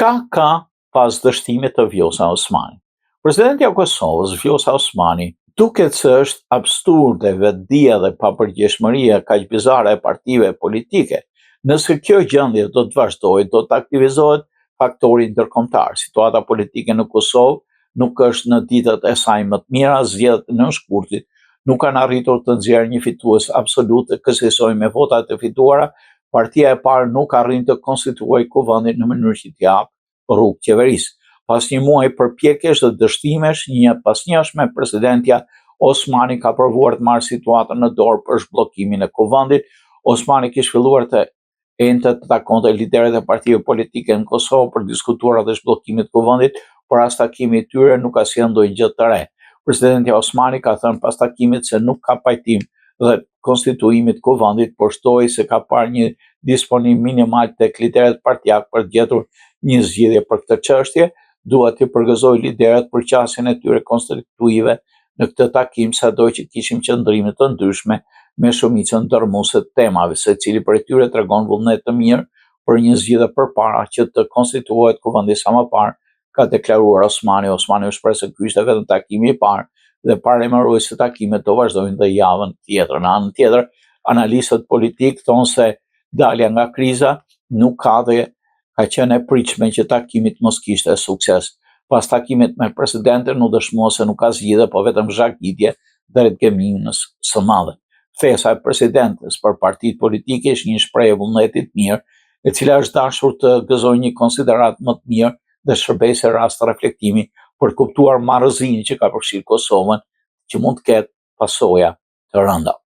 Çka ka pas dështimit të Vjosa Osmani? Presidenti i Kosovës, Vjosa Osmani, duket se është absurde vetdia dhe papërgjegjshmëria kaq bizare e partive politike. Nëse kjo gjendje do të vazhdojë, do të aktivizohet faktori ndërkombëtar. Situata politike në Kosovë nuk është në ditët e saj më të mira, zgjedhjet në shkurtit nuk kanë arritur të nxjerrë një fitues absolut kësaj me votat e fituara. Partia e parë nuk arrin të konstituojë kuvendin në mënyrë që t'i japë rrugë qeverisë. Pas një muaji përpjekjesh dhe dështimesh, një pasnjëshme, presidentja Osmani ka provuar të marrë situatën në dorë për zhbllokimin e kuvendit. Osmani kishte filluar të të takonte liderët e partive politike në Kosovë për diskutuar atë zhbllokimin e kuvendit, por as takimi i tyre nuk ka sjellë ndonjë gjë të re. Presidenti Osmani ka thënë pas takimit se nuk ka pajtim dhe konstituimit të kuvendit, por shtoi se ka parë një disponim minimal tek liderët partijak për të gjetur një zgjidhje për këtë çështje. Dua të përgëzoj liderët për qasjen e tyre konstituive në këtë takim, sado që kishim qëndrime të ndryshme me shumicën dërmuese të temave, secili prej tyre tregon vullnet të mirë për një zgjidhje përpara që të konstituohet kuvendi sa më parë, ka deklaruar Osmani. Osmani u shpreh se ky ishte vetëm takimi i parë dhe paremëroi se takimet do vazhdojnë dhe javën tjetër. Në anën tjetër, analistët politikë thonë se dalja nga kriza nuk ka dhe ka qenë e pritshme që takimi të mos kishte sukses. Pas takimit me presidentin u dëshmua se nuk ka zgjidhje, po vetëm zhagitje drejt gënjimës së madhe. Thesa e presidentes për partitë politike është një shprehje vullneti të mirë, e cila është dashur të gëzojë një konsiderat më të mirë dhe shërbejse rast reflektimi për kuptuar marrëzinë që ka përfshirë Kosovën, që mund të ketë pasoja të rënda.